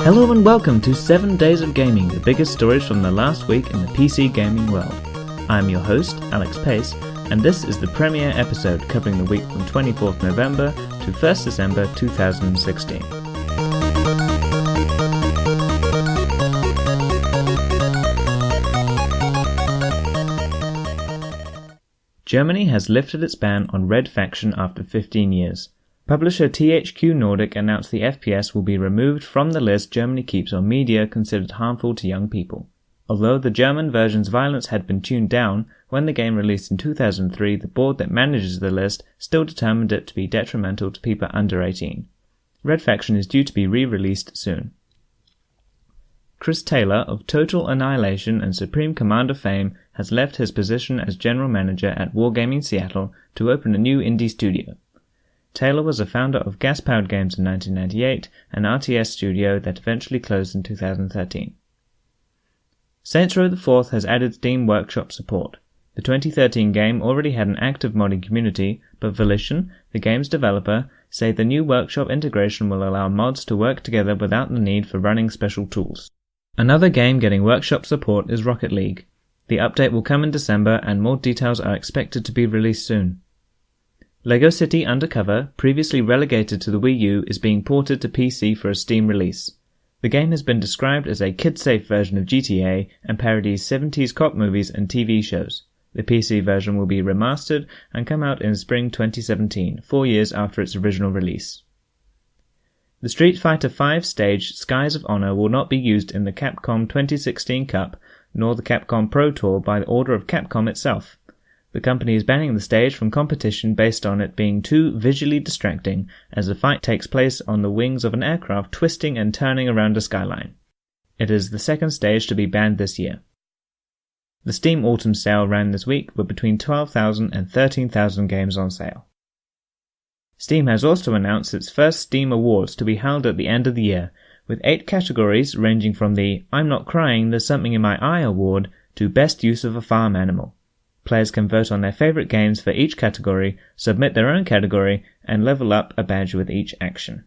Hello and welcome to 7 Days of Gaming, the biggest stories from the last week in the PC gaming world. I'm your host, Alex Pace, and this is the premiere episode covering the week from 24th November to 1st December 2016. Germany has lifted its ban on Red Faction after 15 years. Publisher THQ Nordic announced the FPS will be removed from the list Germany keeps on media considered harmful to young people. Although the German version's violence had been tuned down, when the game released in 2003, the board that manages the list still determined it to be detrimental to people under 18. Red Faction is due to be re-released soon. Chris Taylor of Total Annihilation and Supreme Commander fame has left his position as general manager at Wargaming Seattle to open a new indie studio. Taylor was a founder of Gas Powered Games in 1998, an RTS studio that eventually closed in 2013. Saints Row IV has added Steam Workshop support. The 2013 game already had an active modding community, but Volition, the game's developer, say the new Workshop integration will allow mods to work together without the need for running special tools. Another game getting Workshop support is Rocket League. The update will come in December and more details are expected to be released soon. LEGO City Undercover, previously relegated to the Wii U, is being ported to PC for a Steam release. The game has been described as a kid-safe version of GTA and parodies 70s cop movies and TV shows. The PC version will be remastered and come out in spring 2017, 4 years after its original release. The Street Fighter V stage Skies of Honor will not be used in the Capcom 2016 Cup nor the Capcom Pro Tour by order of Capcom itself. The company is banning the stage from competition based on it being too visually distracting as the fight takes place on the wings of an aircraft twisting and turning around a skyline. It is the second stage to be banned this year. The Steam Autumn Sale ran this week with between 12,000 and 13,000 games on sale. Steam has also announced its first Steam Awards to be held at the end of the year, with 8 categories ranging from the I'm Not Crying, There's Something in My Eye award to Best Use of a Farm Animal. Players can vote on their favorite games for each category, submit their own category, and level up a badge with each action.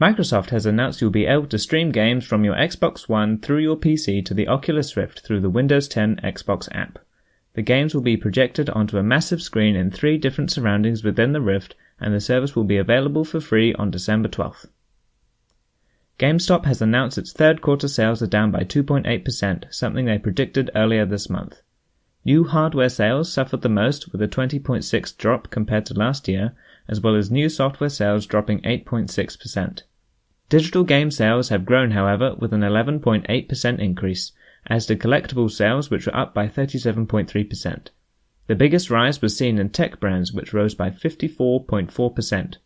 Microsoft has announced you'll be able to stream games from your Xbox One through your PC to the Oculus Rift through the Windows 10 Xbox app. The games will be projected onto a massive screen in 3 different surroundings within the Rift, and the service will be available for free on December 12th. GameStop has announced its third quarter sales are down by 2.8%, something they predicted earlier this month. New hardware sales suffered the most with a 20.6% drop compared to last year, as well as new software sales dropping 8.6%. Digital game sales have grown, however, with an 11.8% increase, as did collectible sales, which were up by 37.3%. The biggest rise was seen in tech brands, which rose by 54.4%.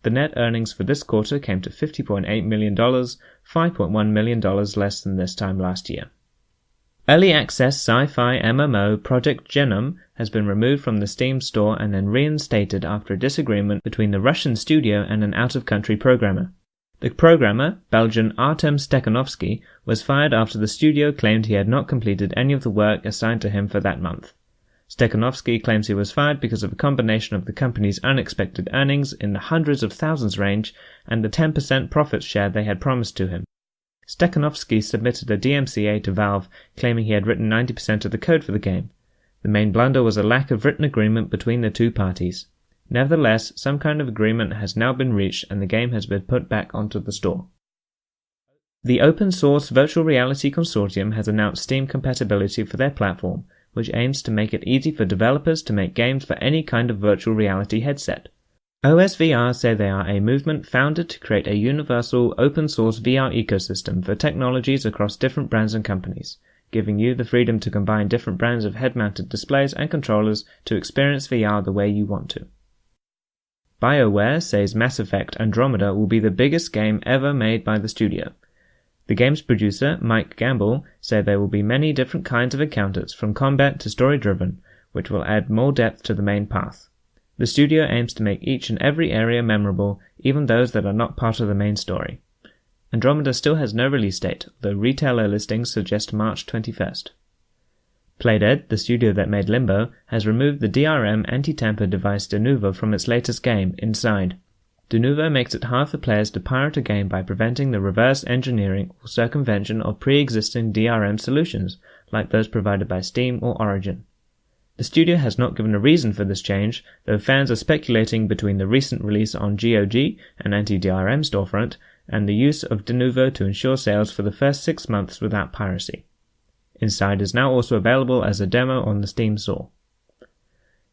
The net earnings for this quarter came to $50.8 million, $5.1 million less than this time last year. Early access sci-fi MMO Project Genome has been removed from the Steam store and then reinstated after a disagreement between the Russian studio and an out-of-country programmer. The programmer, Belgian Artem Stekhanovsky, was fired after the studio claimed he had not completed any of the work assigned to him for that month. Stekhanovsky claims he was fired because of a combination of the company's unexpected earnings in the hundreds of thousands range and the 10% profit share they had promised to him. Stekhanovsky submitted a DMCA to Valve, claiming he had written 90% of the code for the game. The main blunder was a lack of written agreement between the two parties. Nevertheless, some kind of agreement has now been reached and the game has been put back onto the store. The Open Source Virtual Reality Consortium has announced Steam compatibility for their platform, which aims to make it easy for developers to make games for any kind of virtual reality headset. OSVR say they are a movement founded to create a universal open-source VR ecosystem for technologies across different brands and companies, giving you the freedom to combine different brands of head-mounted displays and controllers to experience VR the way you want to. BioWare says Mass Effect Andromeda will be the biggest game ever made by the studio. The game's producer, Mike Gamble, said there will be many different kinds of encounters from combat to story-driven, which will add more depth to the main path. The studio aims to make each and every area memorable, even those that are not part of the main story. Andromeda still has no release date, though retailer listings suggest March 21st. Playdead, the studio that made Limbo, has removed the DRM anti-tamper device Denuvo from its latest game, Inside. Denuvo makes it hard for players to pirate a game by preventing the reverse engineering or circumvention of pre-existing DRM solutions, like those provided by Steam or Origin. The studio has not given a reason for this change, though fans are speculating between the recent release on GOG, an anti-DRM storefront, and the use of Denuvo to ensure sales for the first 6 months without piracy. Inside is now also available as a demo on the Steam store.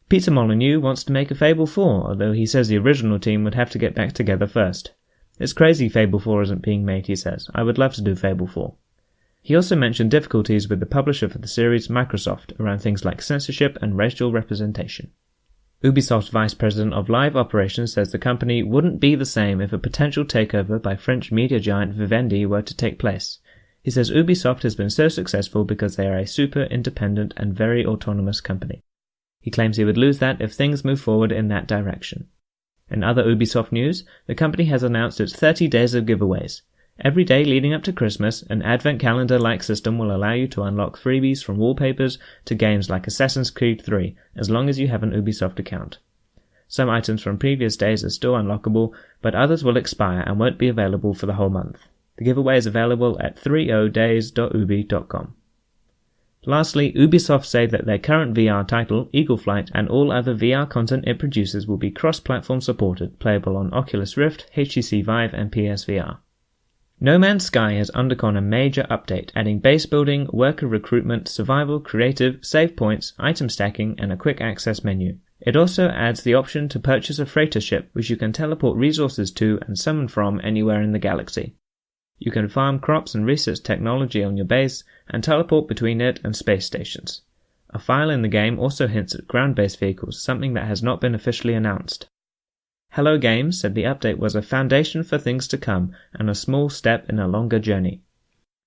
Peter Molyneux wants to make a Fable 4, although he says the original team would have to get back together first. It's crazy Fable 4 isn't being made, he says. I would love to do Fable 4. He also mentioned difficulties with the publisher for the series, Microsoft, around things like censorship and racial representation. Ubisoft's Vice President of Live Operations says the company wouldn't be the same if a potential takeover by French media giant Vivendi were to take place. He says Ubisoft has been so successful because they are a super independent and very autonomous company. He claims he would lose that if things move forward in that direction. In other Ubisoft news, the company has announced its 30 days of giveaways. Every day leading up to Christmas, an advent calendar-like system will allow you to unlock freebies from wallpapers to games like Assassin's Creed 3, as long as you have an Ubisoft account. Some items from previous days are still unlockable, but others will expire and won't be available for the whole month. The giveaway is available at 30days.ubi.com. Lastly, Ubisoft say that their current VR title, Eagle Flight, and all other VR content it produces will be cross-platform supported, playable on Oculus Rift, HTC Vive, and PSVR. No Man's Sky has undergone a major update, adding base building, worker recruitment, survival, creative, save points, item stacking, and a quick access menu. It also adds the option to purchase a freighter ship, which you can teleport resources to and summon from anywhere in the galaxy. You can farm crops and research technology on your base, and teleport between it and space stations. A file in the game also hints at ground-based vehicles, something that has not been officially announced. Hello Games said the update was a foundation for things to come, and a small step in a longer journey.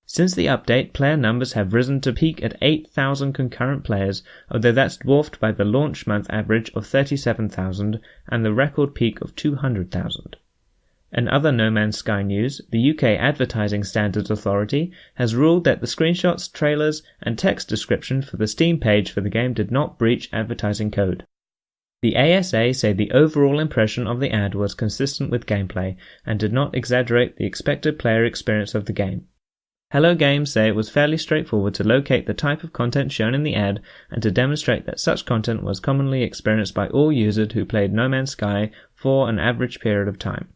Since the update, player numbers have risen to peak at 8,000 concurrent players, although that's dwarfed by the launch month average of 37,000 and the record peak of 200,000. In other No Man's Sky news, the UK Advertising Standards Authority has ruled that the screenshots, trailers, and text description for the Steam page for the game did not breach advertising code. The ASA say the overall impression of the ad was consistent with gameplay and did not exaggerate the expected player experience of the game. Hello Games say it was fairly straightforward to locate the type of content shown in the ad and to demonstrate that such content was commonly experienced by all users who played No Man's Sky for an average period of time.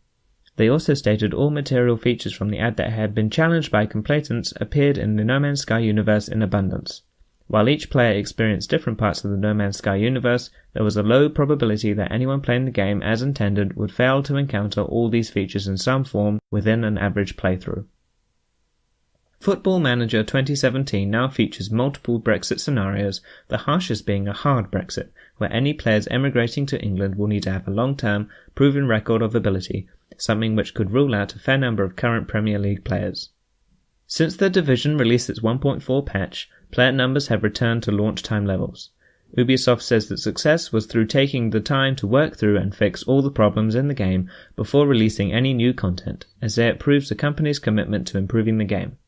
They also stated all material features from the ad that had been challenged by complainants appeared in the No Man's Sky universe in abundance. While each player experienced different parts of the No Man's Sky universe, there was a low probability that anyone playing the game as intended would fail to encounter all these features in some form within an average playthrough. Football Manager 2017 now features multiple Brexit scenarios, the harshest being a hard Brexit, where any players emigrating to England will need to have a long-term, proven record of ability, something which could rule out a fair number of current Premier League players. Since the Division released its 1.4 patch, player numbers have returned to launch time levels. Ubisoft says that success was through taking the time to work through and fix all the problems in the game before releasing any new content, as it proves the company's commitment to improving the game.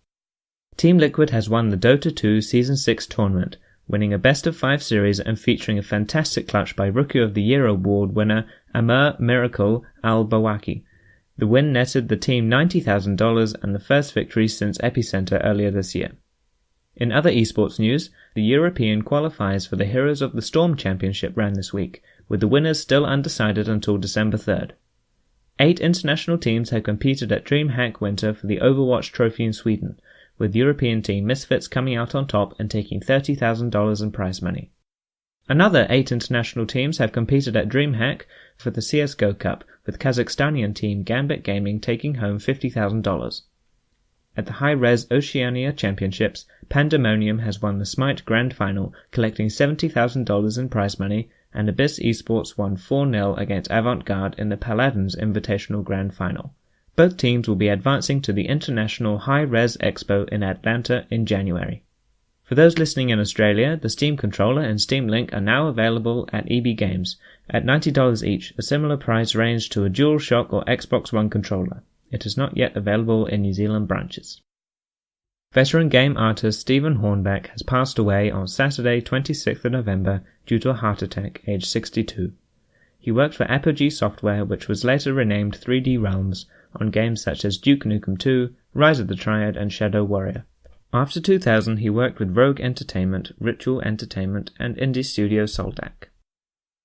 Team Liquid has won the Dota 2 Season 6 tournament, winning a best-of-5 series and featuring a fantastic clutch by Rookie of the Year award winner Amr Miracle Al-Bawaki. The win netted the team $90,000 and the first victory since Epicenter earlier this year. In other esports news, the European qualifiers for the Heroes of the Storm Championship ran this week, with the winners still undecided until December 3rd. 8 international teams have competed at DreamHack Winter for the Overwatch Trophy in Sweden, with European team Misfits coming out on top and taking $30,000 in prize money. Another 8 international teams have competed at DreamHack for the CSGO Cup, with Kazakhstanian team Gambit Gaming taking home $50,000. At the high-res Oceania Championships, Pandemonium has won the Smite Grand Final, collecting $70,000 in prize money, and Abyss Esports won 4-0 against Avant-Garde in the Paladins Invitational Grand Final. Both teams will be advancing to the International High-Res Expo in Atlanta in January. For those listening in Australia, the Steam Controller and Steam Link are now available at EB Games, at $90 each, a similar price range to a DualShock or Xbox One controller. It is not yet available in New Zealand branches. Veteran game artist Stephen Hornbeck has passed away on Saturday 26th of November due to a heart attack, aged 62. He worked for Apogee Software, which was later renamed 3D Realms, on games such as Duke Nukem 2, Rise of the Triad, and Shadow Warrior. After 2000, he worked with Rogue Entertainment, Ritual Entertainment, and indie studio Soldac.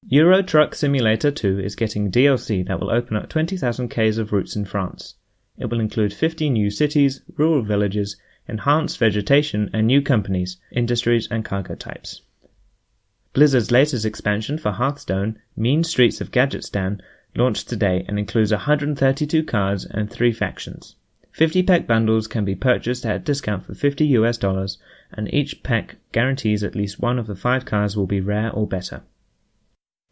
Euro Truck Simulator 2 is getting DLC that will open up 20,000 km of routes in France. It will include 50 new cities, rural villages, enhanced vegetation, and new companies, industries, and cargo types. Blizzard's latest expansion for Hearthstone, Mean Streets of Gadgetstan, launched today and includes 132 cards and 3 factions. 50 pack bundles can be purchased at a discount for $50, and each pack guarantees at least one of the 5 cards will be rare or better.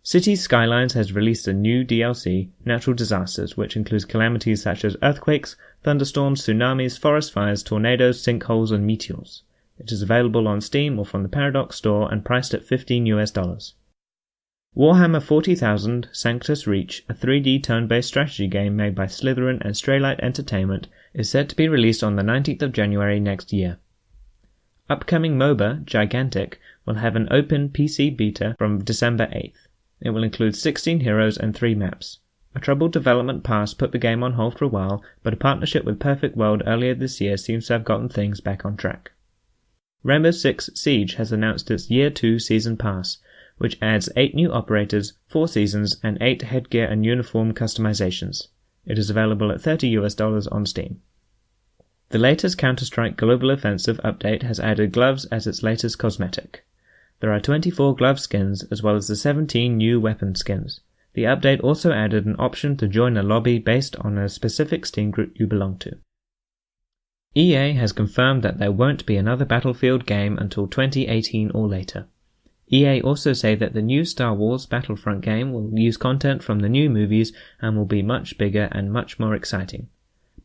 Cities Skylines has released a new DLC, Natural Disasters, which includes calamities such as earthquakes, thunderstorms, tsunamis, forest fires, tornadoes, sinkholes, and meteors. It is available on Steam or from the Paradox store and priced at $15. Warhammer 40,000 Sanctus Reach, a 3D turn-based strategy game made by Slytherin and Straylight Entertainment, is set to be released on the 19th of January next year. Upcoming MOBA, Gigantic, will have an open PC beta from December 8th. It will include 16 heroes and 3 maps. A troubled development past put the game on hold for a while, but a partnership with Perfect World earlier this year seems to have gotten things back on track. Rainbow Six Siege has announced its Year 2 Season Pass, which adds 8 new operators, 4 seasons, and 8 headgear and uniform customizations. It is available at $30 on Steam. The latest Counter-Strike Global Offensive update has added gloves as its latest cosmetic. There are 24 glove skins as well as the 17 new weapon skins. The update also added an option to join a lobby based on a specific Steam group you belong to. EA has confirmed that there won't be another Battlefield game until 2018 or later. EA also say that the new Star Wars Battlefront game will use content from the new movies and will be much bigger and much more exciting.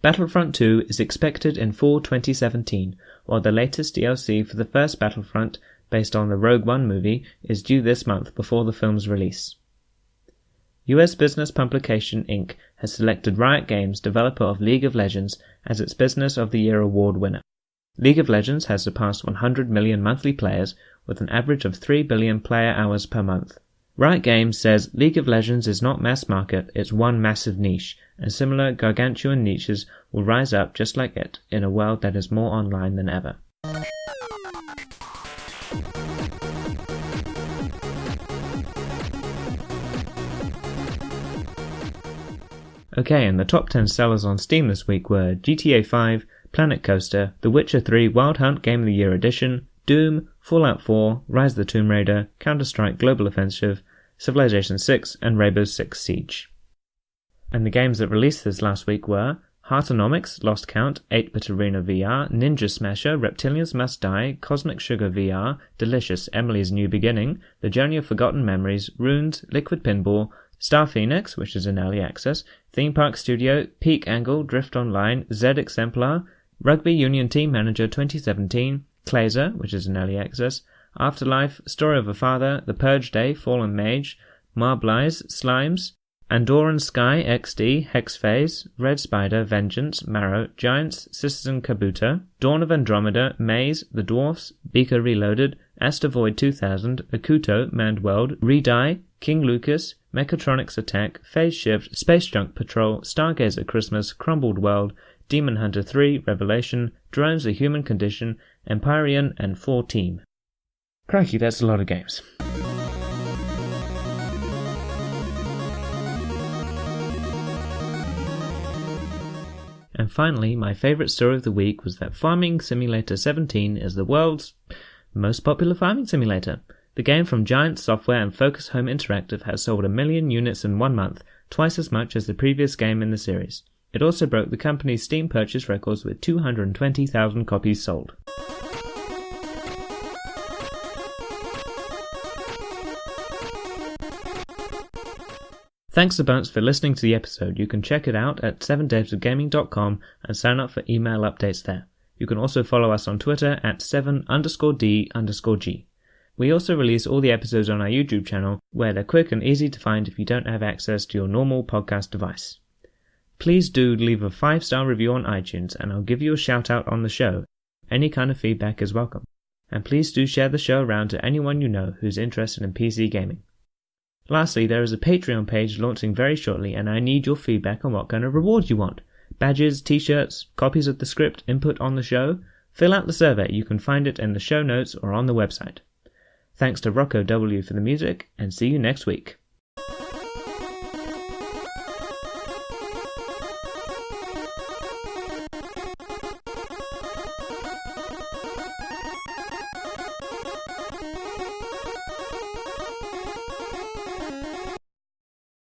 Battlefront 2 is expected in fall 2017, while the latest DLC for the first Battlefront, based on the Rogue One movie, is due this month before the film's release. US business Publication Inc. has selected Riot Games, developer of League of Legends, as its Business of the Year award winner. League of Legends has surpassed 100 million monthly players, with an average of 3 billion player hours per month. Riot Games says League of Legends is not mass market, it's one massive niche, and similar gargantuan niches will rise up just like it, in a world that is more online than ever. Okay, and the top 10 sellers on Steam this week were GTA 5, Planet Coaster, The Witcher 3 Wild Hunt Game of the Year Edition, Doom, Fallout 4, Rise of the Tomb Raider, Counter-Strike Global Offensive, Civilization 6, and Rainbow Six Siege. And the games that released this last week were Heartonomics, Lost Count, 8-Bit Arena VR, Ninja Smasher, Reptilians Must Die, Cosmic Sugar VR, Delicious, Emily's New Beginning, The Journey of Forgotten Memories, Runes, Liquid Pinball, Star Phoenix, which is in early access, Theme Park Studio, Peak Angle, Drift Online, Z Exemplar, Rugby Union Team Manager 2017, Clazer, which is in early access, Afterlife, Story of a Father, The Purge Day, Fallen Mage, Marblies, Slimes, Andorran Sky XD, Hex Phase, Red Spider, Vengeance, Marrow, Giants, Citizen Kabuto, Dawn of Andromeda, Maze, The Dwarfs, Beaker Reloaded, Asteroid 2000, Akuto, Manned World, Redie, King Lucas, Mechatronics Attack, Phase Shift, Space Junk Patrol, Stargazer Christmas, Crumbled World, Demon Hunter 3, Revelation, Drones the Human Condition, Empyrean, and 4 Team. Crikey, that's a lot of games. And finally, my favourite story of the week was that Farming Simulator 17 is the world's most popular farming simulator. The game from Giant Software and Focus Home Interactive has sold 1 million units in 1 month, twice as much as the previous game in the series. It also broke the company's Steam purchase records with 220,000 copies sold. Thanks a bunch for listening to the episode. You can check it out at 7davesofgaming.com and sign up for email updates there. You can also follow us on Twitter at 7_D_G. We also release all the episodes on our YouTube channel, where they're quick and easy to find if you don't have access to your normal podcast device. Please do leave a 5-star review on iTunes and I'll give you a shout out on the show. Any kind of feedback is welcome. And please do share the show around to anyone you know who's interested in PC gaming. Lastly, there is a Patreon page launching very shortly, and I need your feedback on what kind of rewards you want. Badges, t-shirts, copies of the script, input on the show. Fill out the survey. You can find it in the show notes or on the website. Thanks to Rocco W for the music, and see you next week.